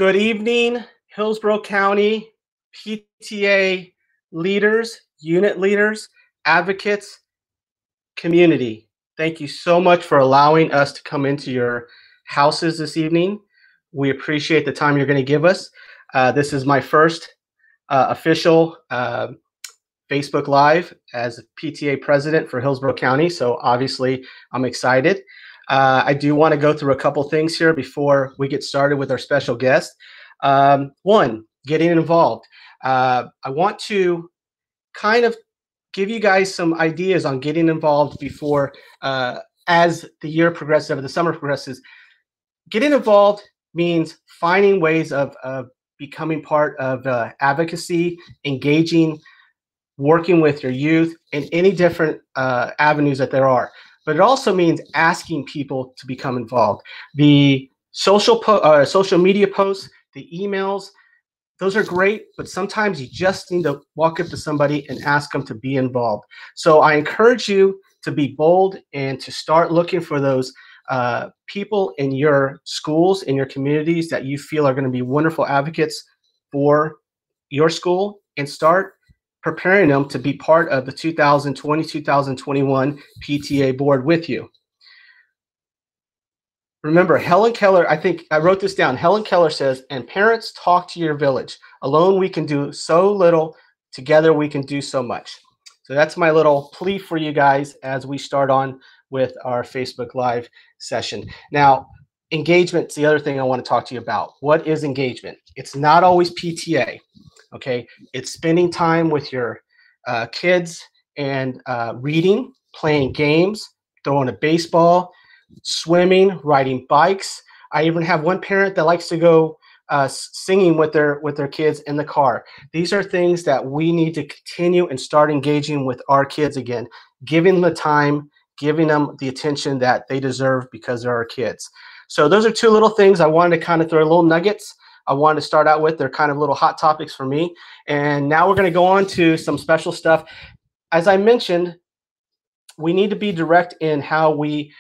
Good evening, Hillsborough County PTA leaders, unit leaders, advocates, community. Thank you so much for allowing us to come into your houses this evening. We appreciate the time you're going to give us. This is my first official Facebook Live as PTA President for Hillsborough County, so obviously I'm excited. I do want to go through a couple things here before we get started with our special guest. One, getting involved. I want to kind of give you guys some ideas on getting involved before, as the year progresses, or the summer progresses. Getting involved means finding ways of becoming part of advocacy, engaging, working with your youth in any different avenues that there are. But it also means asking people to become involved. The social media posts, the emails, those are great, but sometimes you just need to walk up to somebody and ask them to be involved. So I encourage you to be bold and to start looking for those people in your schools, in your communities that you feel are going to be wonderful advocates for your school, and start preparing them to be part of the 2020-2021 PTA board with you. Remember, Helen Keller, I think I wrote this down. Helen Keller says, and parents, talk to your village. Alone we can do so little, together we can do so much. So that's my little plea for you guys as we start on with our Facebook Live session. Now, engagement's the other thing I want to talk to you about. What is engagement? It's not always PTA. Okay, it's spending time with your kids and reading, playing games, throwing a baseball, swimming, riding bikes. I even have one parent that likes to go singing with their kids in the car. These are things that we need to continue and start engaging with our kids again, giving them the time, giving them the attention that they deserve because they're our kids. So those are two little things I wanted to kind of throw little nuggets I wanted to start out with. They're kind of little hot topics for me. And now we're going to go on to some special stuff. As I mentioned, we need to be direct in how we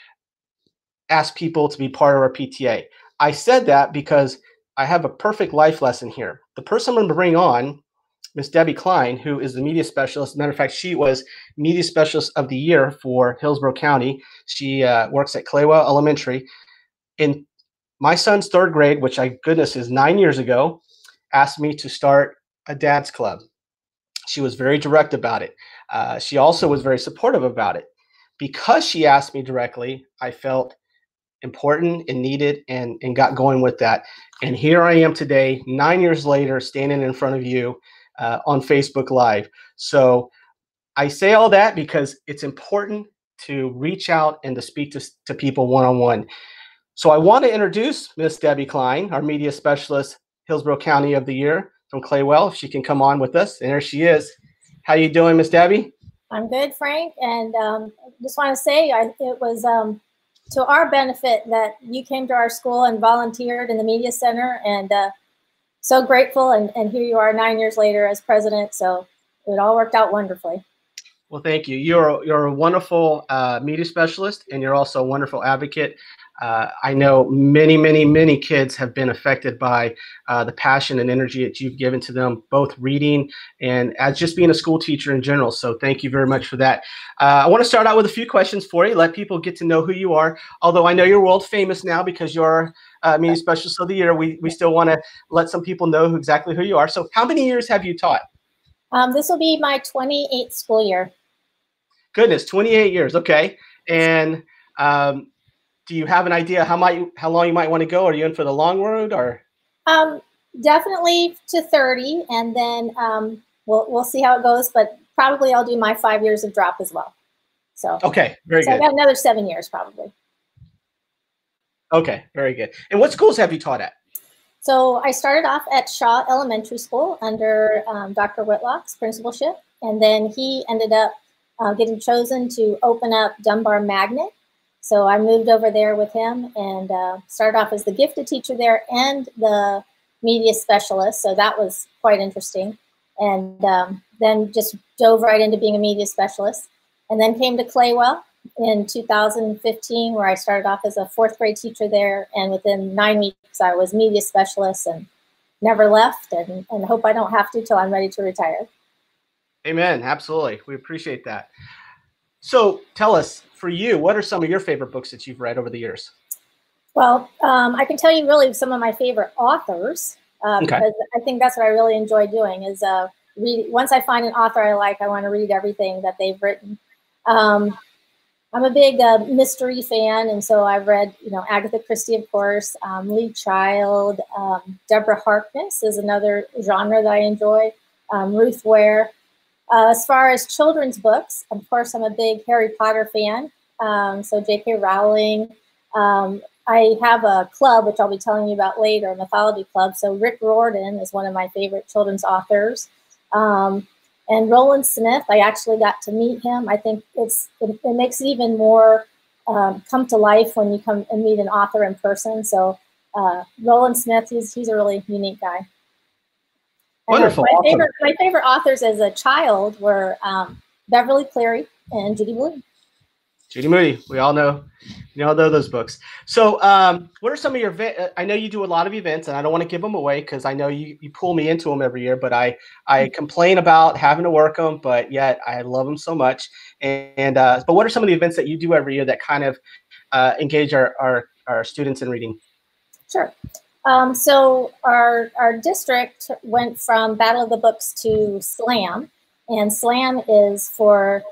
ask people to be part of our PTA. I said that because I have a perfect life lesson here. The person I'm going to bring on, Miss Debbie Kline, who is the media specialist. As a matter of fact, she was media specialist of the year for Hillsborough County. She works at Claywell Elementary. In my son's third grade, which goodness is 9 years ago, asked me to start a dad's club. She was very direct about it. She also was very supportive about it. Because she asked me directly, I felt important and needed and got going with that. And here I am today, 9 years later, standing in front of you on Facebook Live. So I say all that because it's important to reach out and to speak to people one-on-one. So I want to introduce Miss Debbie Kline, our media specialist, Hillsborough County of the Year from Claywell. If she can come on with us. And there she is. How you doing, Miss Debbie? I'm good, Frank. And just want to say it was to our benefit that you came to our school and volunteered in the media center. And so grateful. And here you are 9 years later as president. So it all worked out wonderfully. Well, thank you. You're a wonderful media specialist, and you're also a wonderful advocate. I know many kids have been affected by the passion and energy that you've given to them, both reading and as just being a school teacher in general. So thank you very much for that. I want to start out with a few questions for you, let people get to know who you are. Although I know you're world famous now because you're media specialist of the year, we still want to let some people know exactly who you are. So how many years have you taught? This will be my 28th school year. Goodness, 28 years. Okay. And do you have an idea how long you might want to go? Are you in for the long road, or? Definitely to 30, and then we'll see how it goes. But probably I'll do my 5 years of drop as well. So okay, very good. I got another 7 years probably. Okay, very good. And what schools have you taught at? So I started off at Shaw Elementary School under Dr. Whitlock's principalship, and then he ended up getting chosen to open up Dunbar Magnet. So I moved over there with him and started off as the gifted teacher there and the media specialist. So that was quite interesting. And then just dove right into being a media specialist. And then came to Claywell in 2015, where I started off as a 4th grade teacher there, and within 9 weeks I was media specialist and never left, and hope I don't have to till I'm ready to retire. Amen. Absolutely. We appreciate that. So tell us, for you, what are some of your favorite books that you've read over the years? Well, I can tell you really some of my favorite authors, because I think that's what I really enjoy doing is once I find an author I like, I want to read everything that they've written. I'm a big mystery fan, and so I've read, Agatha Christie, of course, Lee Child, Deborah Harkness is another genre that I enjoy, Ruth Ware. As far as children's books, of course, I'm a big Harry Potter fan, so J.K. Rowling. I have a club, which I'll be telling you about later, a mythology club. So Rick Riordan is one of my favorite children's authors. And Roland Smith, I actually got to meet him. I think it makes it even more come to life when you come and meet an author in person. So Roland Smith, he's a really unique guy. Wonderful. My favorite authors as a child were Beverly Cleary and Judy Blume. Judy Moody, we all know those books. So what are some of your, I know you do a lot of events, and I don't want to give them away because I know you pull me into them every year, but I complain about having to work them, but yet I love them so much. But what are some of the events that you do every year that kind of engage our students in reading? Sure. So our district went from Battle of the Books to SLAM, and SLAM is for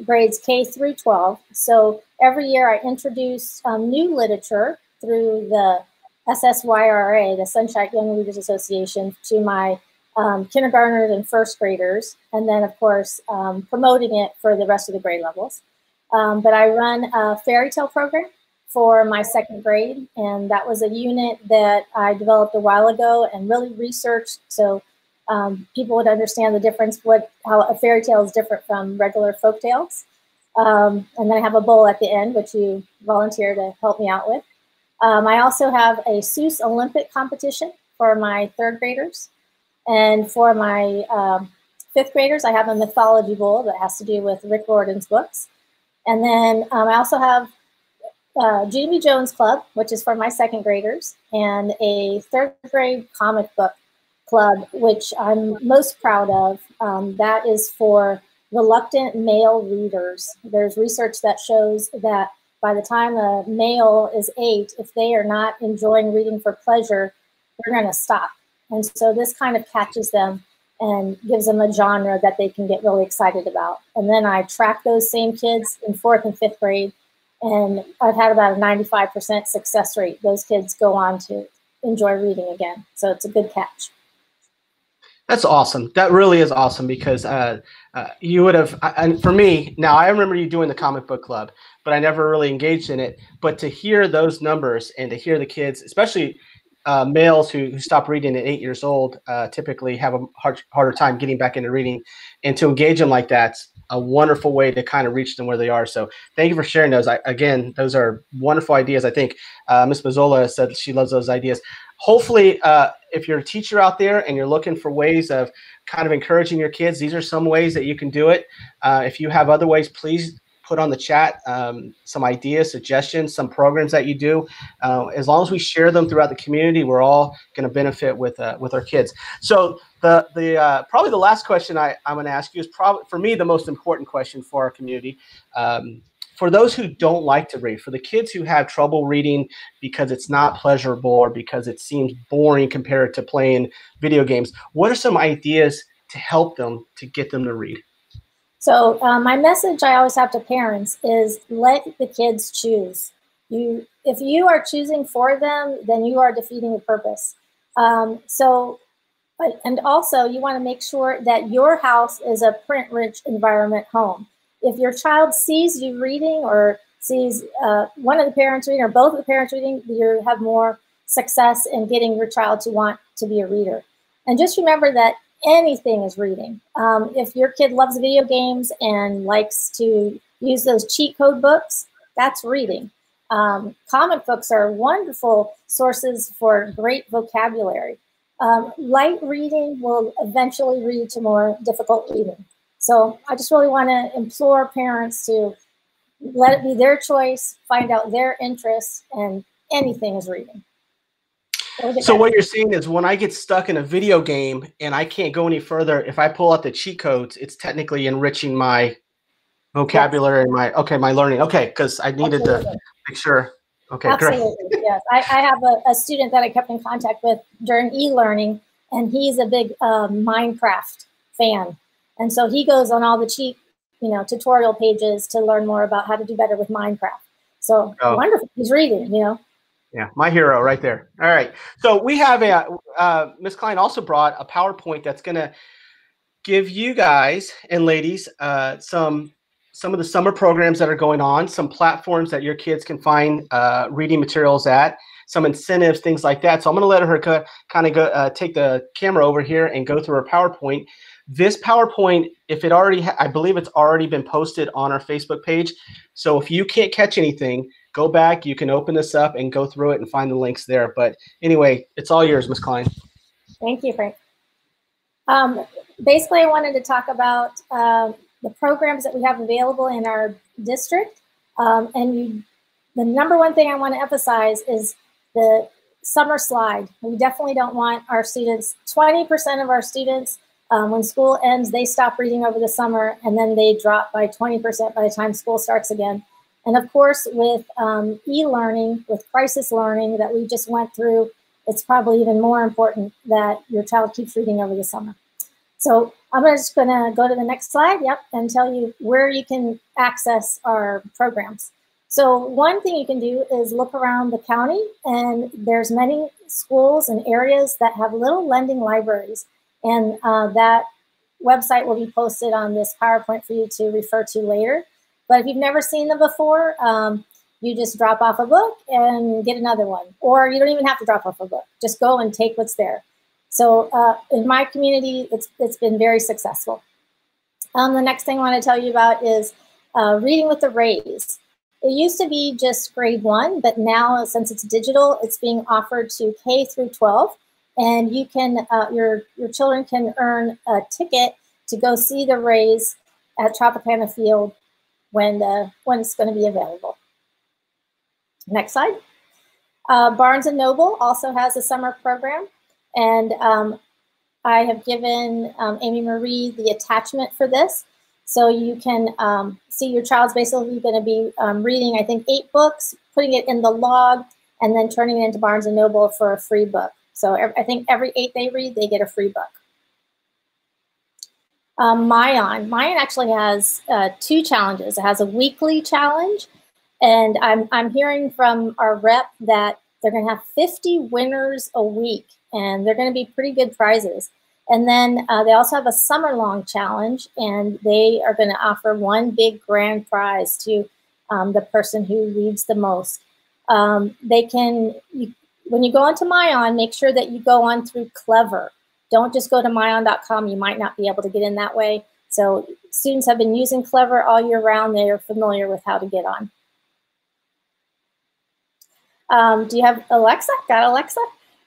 grades K through 12. So every year I introduce new literature through the SSYRA, the Sunshine Young Readers Association, to my kindergartners and 1st graders, and then of course promoting it for the rest of the grade levels. But I run a fairy tale program for my 2nd grade, and that was a unit that I developed a while ago and really researched so people would understand the difference, how a fairy tale is different from regular folk tales. And then I have a bowl at the end, which you volunteer to help me out with. I also have a Seuss Olympic competition for my 3rd graders. And for my 5th graders, I have a mythology bowl that has to do with Rick Riordan's books. And then I also have Judy B. Jones Club, which is for my 2nd graders, and a 3rd grade comic book club, which I'm most proud of. That is for reluctant male readers. There's research that shows that by the time a male is 8, if they are not enjoying reading for pleasure, they're going to stop. And so this kind of catches them and gives them a genre that they can get really excited about. And then I track those same kids in 4th and 5th grade, and I've had about a 95% success rate. Those kids go on to enjoy reading again. So it's a good catch. That's awesome. That really is awesome because you would have, and for me, now I remember you doing the comic book club, but I never really engaged in it. But to hear those numbers and to hear the kids, especially males who stop reading at 8 years old, typically have a harder time getting back into reading, and to engage them like that's a wonderful way to kind of reach them where they are. So thank you for sharing those. Again, those are wonderful ideas. I think Ms. Mazzola said she loves those ideas. Hopefully, if you're a teacher out there and you're looking for ways of kind of encouraging your kids, these are some ways that you can do it. If you have other ways, please put on the chat some ideas, suggestions, some programs that you do. As long as we share them throughout the community, we're all going to benefit with our kids. So the probably the last question I'm going to ask you is probably, for me, the most important question for our community. For those who don't like to read, for the kids who have trouble reading because it's not pleasurable or because it seems boring compared to playing video games, what are some ideas to help them, to get them to read? So my message I always have to parents is let the kids choose. If you are choosing for them, then you are defeating the purpose. And also you want to make sure that your house is a print-rich environment home. If your child sees you reading or sees one of the parents reading or both of the parents reading, you have more success in getting your child to want to be a reader. And just remember that anything is reading. If your kid loves video games and likes to use those cheat code books, that's reading. Comic books are wonderful sources for great vocabulary. Light reading will eventually lead to more difficult reading. So I just really want to implore parents to let it be their choice, find out their interests, and anything is reading. So what you're saying is when I get stuck in a video game and I can't go any further, if I pull out the cheat codes, it's technically enriching my vocabulary and my learning. Okay, because I needed to make sure. Okay, absolutely, great. Yes. I have a student that I kept in contact with during e-learning, and he's a big Minecraft fan. And so he goes on all the cheat, tutorial pages to learn more about how to do better with Minecraft. So wonderful, he's reading, Yeah, my hero right there. All right. So we have Ms. Kline also brought a PowerPoint that's going to give you guys and ladies some of the summer programs that are going on, some platforms that your kids can find reading materials at, some incentives, things like that. So I'm going to let her kind of go take the camera over here and go through her PowerPoint. This PowerPoint, if it already, I believe it's already been posted on our Facebook page. So if you can't catch anything, go back, you can open this up and go through it and find the links there. But anyway, it's all yours, Ms. Kline. Thank you, Frank. Basically, I wanted to talk about the programs that we have available in our district. The number one thing I want to emphasize is the summer slide. We definitely don't want our students, 20% of our students, when school ends, they stop reading over the summer, and then they drop by 20% by the time school starts again. And of course, with e-learning, with crisis learning that we just went through, it's probably even more important that your child keeps reading over the summer. So I'm just going to go to the next slide, and tell you where you can access our programs. So one thing you can do is look around the county, and there's many schools and areas that have little lending libraries. And that website will be posted on this PowerPoint for you to refer to later. But if you've never seen them before, you just drop off a book and get another one. Or you don't even have to drop off a book. Just go and take what's there. So in my community, it's been very successful. The next thing I want to tell you about is Reading with the Rays. It used to be just grade 1, but now since it's digital, it's being offered to K through 12. And you can, your children can earn a ticket to go see the Rays at Tropicana Field when it's going to be available. Next slide. Barnes & Noble also has a summer program, and I have given Amy Marie the attachment for this. So you can see your child's basically going to be reading, I think, 8 books, putting it in the log, and then turning it into Barnes & Noble for a free book. So I think every 8 they read, they get a free book. Mayan actually has 2 challenges. It has a weekly challenge, and I'm hearing from our rep that they're going to have 50 winners a week, and they're going to be pretty good prizes. And then they also have a summer-long challenge, and they are going to offer 1 big grand prize to the person who reads the most. When you go onto Mayan, make sure that you go on through Clever. Don't just go to Mayan.com. You might not be able to get in that way. So students have been using Clever all year round. They are familiar with how to get on. Do you have Alexa? Got Alexa?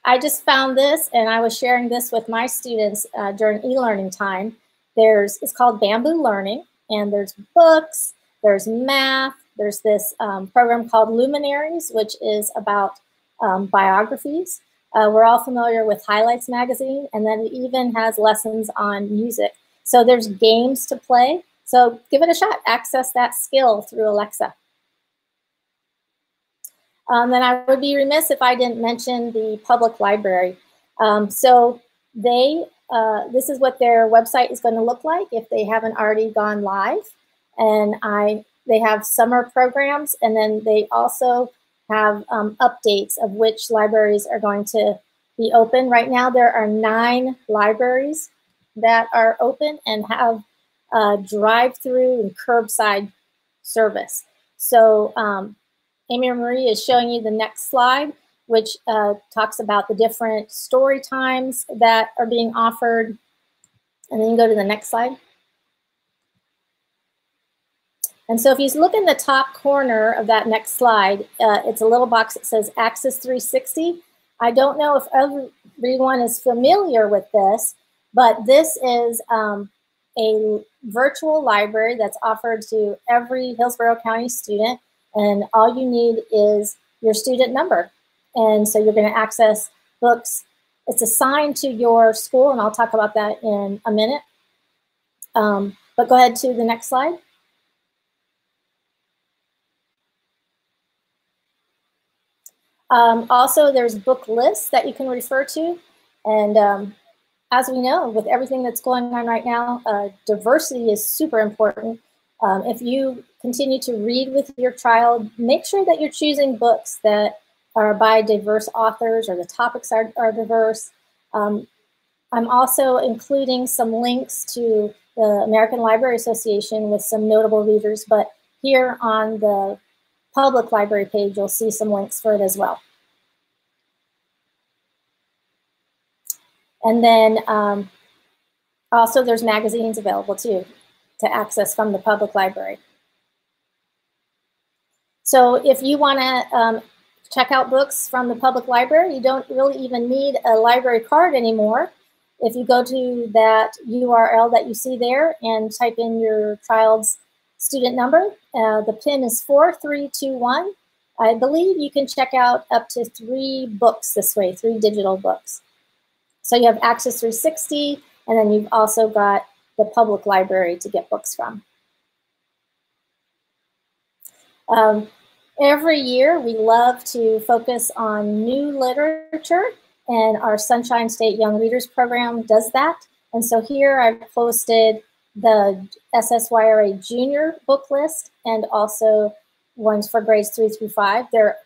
I just found this, and I was sharing this with my students during e-learning time. It's called Bamboo Learning, and there's books, there's math, there's this program called Luminaries, which is about biographies. We're all familiar with Highlights magazine, and then it even has lessons on music. So there's games to play. So give it a shot. Access that skill through Alexa. Then I would be remiss if I didn't mention the public library. So this is what their website is going to look like if they haven't already gone live. And they have summer programs, and then they also have updates of which libraries are going to be open. Right now, there are 9 libraries that are open and have drive-through and curbside service. So Amy Marie is showing you the next slide, which talks about the different story times that are being offered. And then you go to the next slide. And so if you look in the top corner of that next slide, it's a little box that says Access 360. I don't know if everyone is familiar with this, but this is a virtual library that's offered to every Hillsborough County student, and all you need is your student number. And so you're going to access books. It's assigned to your school, and I'll talk about that in a minute. But go ahead to the next slide. Also, there's book lists that you can refer to. And as we know, with everything that's going on right now, diversity is super important. If you continue to read with your child, make sure that you're choosing books that are by diverse authors or the topics are diverse. I'm also including some links to the American Library Association with some notable readers, but here on the public library page, you'll see some links for it as well. And then also there's magazines available too to access from the public library. So if you want to check out books from the public library, you don't really even need a library card anymore. If you go to that URL that you see there and type in your child's student number, the PIN is 4321. I believe you can check out up to 3 books this way, 3 digital books. So you have Access 360, and then you've also got the public library to get books from. Every year, we love to focus on new literature, and our Sunshine State Young Readers Program does that. And so here I've posted the SSYRA Junior book list and also ones for grades 3 through 5. There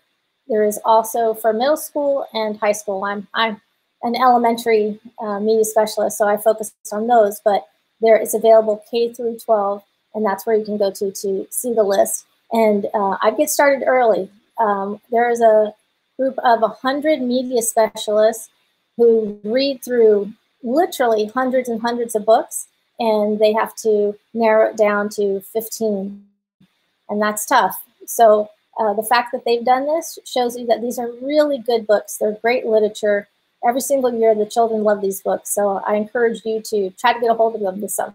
is also for middle school and high school. I'm an elementary media specialist, so I focus on those, but there is available K through 12, and that's where you can go to see the list. And I get started early. There is a group of 100 media specialists who read through literally hundreds and hundreds of books, and they have to narrow it down to 15. And that's tough. So the fact that they've done this shows you that these are really good books. They're great literature. Every single year, the children love these books. So I encourage you to try to get a hold of them this summer.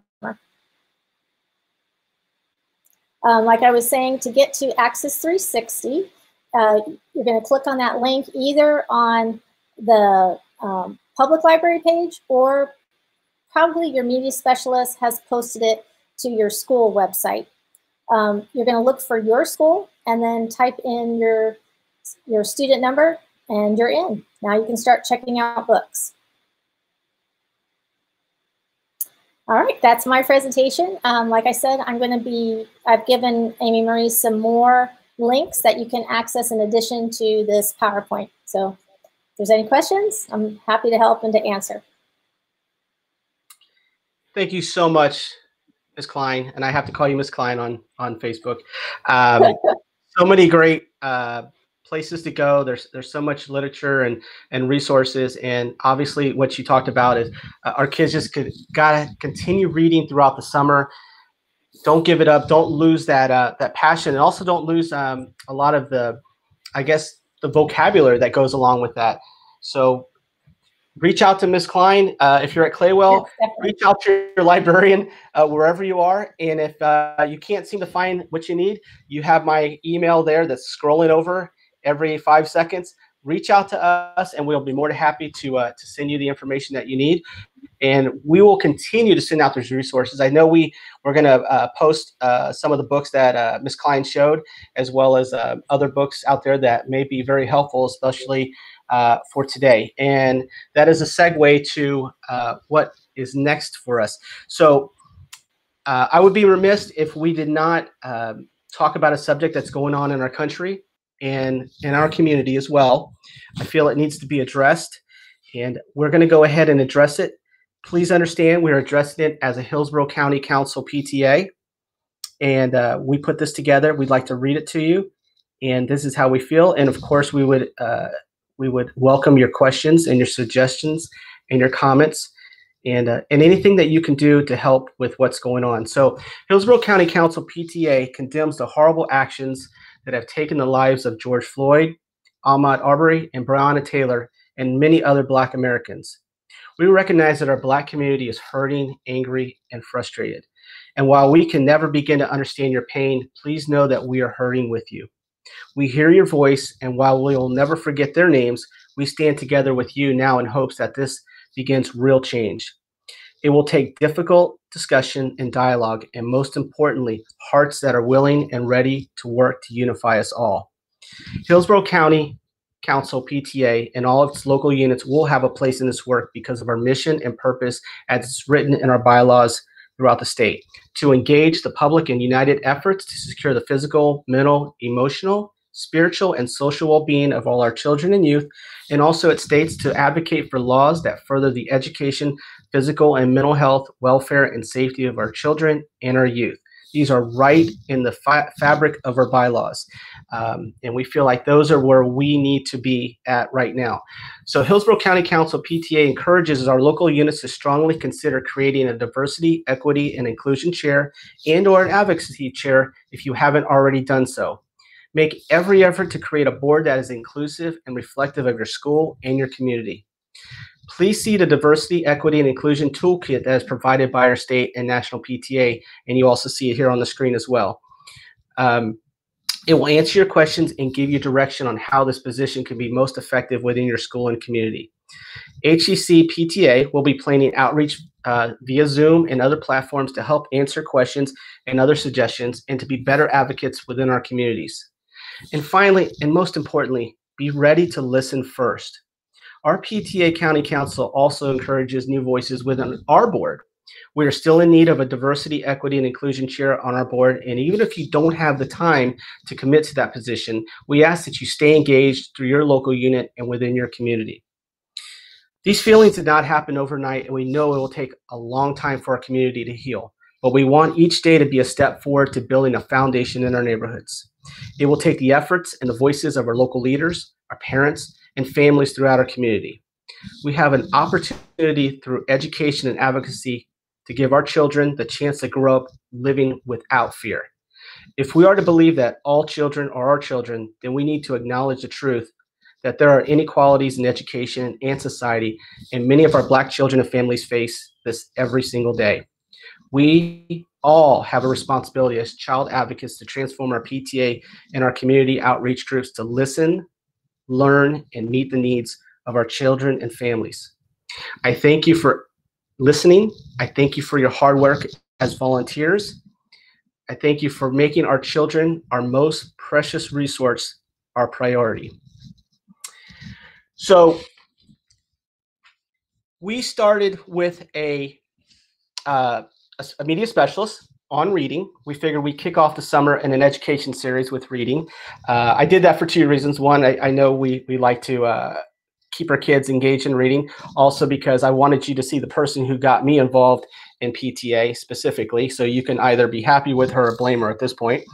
Like I was saying, to get to Access 360, you're going to click on that link either on the public library page, or probably your media specialist has posted it to your school website. You're going to look for your school and then type in your student number, and you're in. Now you can start checking out books. All right, that's my presentation. Like I said, I've given Amy Marie some more links that you can access in addition to this PowerPoint. So if there's any questions, I'm happy to help and to answer. Thank you so much, Ms. Kline, and I have to call you Ms. Kline on Facebook. So many great places to go. There's so much literature and resources, and obviously what you talked about is our kids just gotta continue reading throughout the summer. Don't give it up. Don't lose that passion, and also don't lose a lot of the vocabulary that goes along with that. So reach out to Ms. Kline. If you're at Claywell, yes, reach out to your librarian wherever you are. And if you can't seem to find what you need, you have my email there that's scrolling over every 5 seconds. Reach out to us, and we'll be more than happy to send you the information that you need. And we will continue to send out those resources. I know we're going to post some of the books that Ms. Kline showed, as well as other books out there that may be very helpful, especially for today. And that is a segue to what is next for us. So I would be remiss if we did not talk about a subject that's going on in our country and in our community as well. I feel it needs to be addressed, and we're going to go ahead and address it. Please understand we're addressing it as a Hillsborough County Council PTA, and we put this together. We'd like to read it to you, and this is how we feel. And of course, we would welcome your questions and your suggestions and your comments, and anything that you can do to help with what's going on. So Hillsborough County Council PTA condemns the horrible actions that have taken the lives of George Floyd, Ahmaud Arbery, and Breonna Taylor, and many other Black Americans. We recognize that our Black community is hurting, angry, and frustrated. And while we can never begin to understand your pain, please know that we are hurting with you. We hear your voice, and while we will never forget their names, we stand together with you now in hopes that this begins real change. It will take difficult discussion and dialogue, and most importantly, hearts that are willing and ready to work to unify us all. Hillsborough County Council, PTA, and all of its local units will have a place in this work because of our mission and purpose as it's written in our bylaws throughout the state, to engage the public in united efforts to secure the physical, mental, emotional, spiritual, and social well-being of all our children and youth. And also it states to advocate for laws that further the education, physical and mental health, welfare, and safety of our children and our youth. These are right in the fabric of our bylaws. And we feel like those are where we need to be at right now. So Hillsborough County Council, PTA, encourages our local units to strongly consider creating a diversity, equity, and inclusion chair and/or an advocacy chair if you haven't already done so. Make every effort to create a board that is inclusive and reflective of your school and your community. Please see the Diversity, Equity, and Inclusion Toolkit that is provided by our state and national PTA, and you also see it here on the screen as well. It will answer your questions and give you direction on how this position can be most effective within your school and community. HCCPTA will be planning outreach via Zoom and other platforms to help answer questions and other suggestions and to be better advocates within our communities. And finally, and most importantly, be ready to listen first. Our PTA County Council also encourages new voices within our board. We are still in need of a diversity, equity, and inclusion chair on our board, and even if you don't have the time to commit to that position, we ask that you stay engaged through your local unit and within your community. These feelings did not happen overnight, and we know it will take a long time for our community to heal, but we want each day to be a step forward to building a foundation in our neighborhoods. It will take the efforts and the voices of our local leaders, our parents, and families throughout our community. We have an opportunity through education and advocacy to give our children the chance to grow up living without fear. If we are to believe that all children are our children, then we need to acknowledge the truth that there are inequalities in education and society, and many of our Black children and families face this every single day. We all have a responsibility as child advocates to transform our PTA and our community outreach groups to listen, learn, and meet the needs of our children and families. I thank you for listening. I thank you for your hard work as volunteers. I thank you for making our children our most precious resource, our priority. So we started with a media specialist on reading. We figured we'd kick off the summer in an education series with reading. I did that for two reasons. One, I know we like to keep our kids engaged in reading. Also because I wanted you to see the person who got me involved in PTA specifically. So you can either be happy with her or blame her at this point.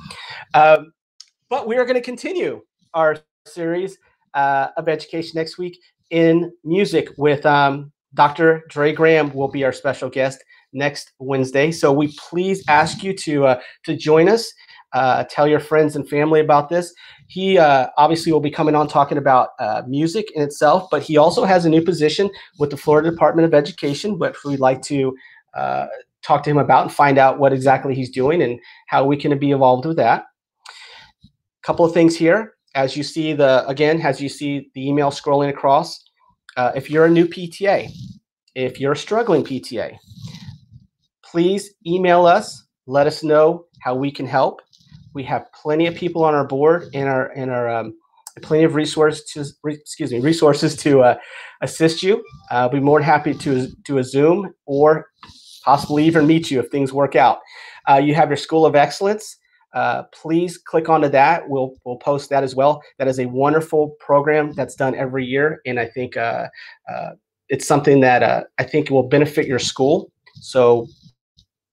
But we are going to continue our series of education next week in music with Dr. Dre Graham will be our special guest next Wednesday. So we please ask you to join us. Tell your friends and family about this. He obviously will be coming on talking about music in itself, but he also has a new position with the Florida Department of Education, which we'd like to talk to him about and find out what exactly he's doing and how we can be involved with that. A couple of things here. As you see the email scrolling across, if you're a new PTA, if you're a struggling PTA, please email us. Let us know how we can help. We have plenty of people on our board and plenty of resources to assist you. I'll be more than happy to do a Zoom or possibly even meet you if things work out. You have your School of Excellence. Please click onto that. We'll post that as well. That is a wonderful program that's done every year, and I think it's something that I think will benefit your school. So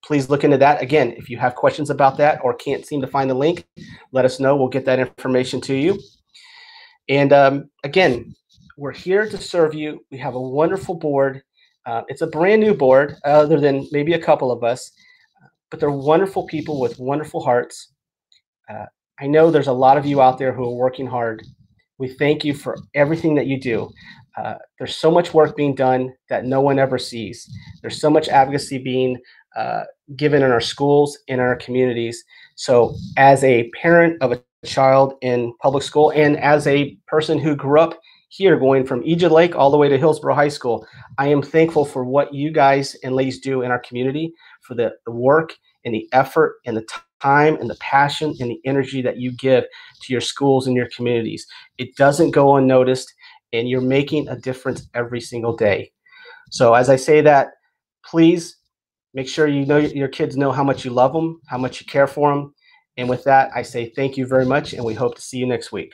please look into that. Again, if you have questions about that or can't seem to find the link, let us know. We'll get that information to you. And again, we're here to serve you. We have a wonderful board. It's a brand new board, other than maybe a couple of us, but they're wonderful people with wonderful hearts. I know there's a lot of you out there who are working hard. We thank you for everything that you do. There's so much work being done that no one ever sees. There's so much advocacy being given in our schools, in our communities. So as a parent of a child in public school, and as a person who grew up here going from Egypt Lake all the way to Hillsborough High School, I am thankful for what you guys and ladies do in our community, for the work and the effort and the time and the passion and the energy that you give to your schools and your communities. It doesn't go unnoticed, and you're making a difference every single day. So as I say that, please make sure you know your kids know how much you love them, how much you care for them. And with that, I say thank you very much, and we hope to see you next week.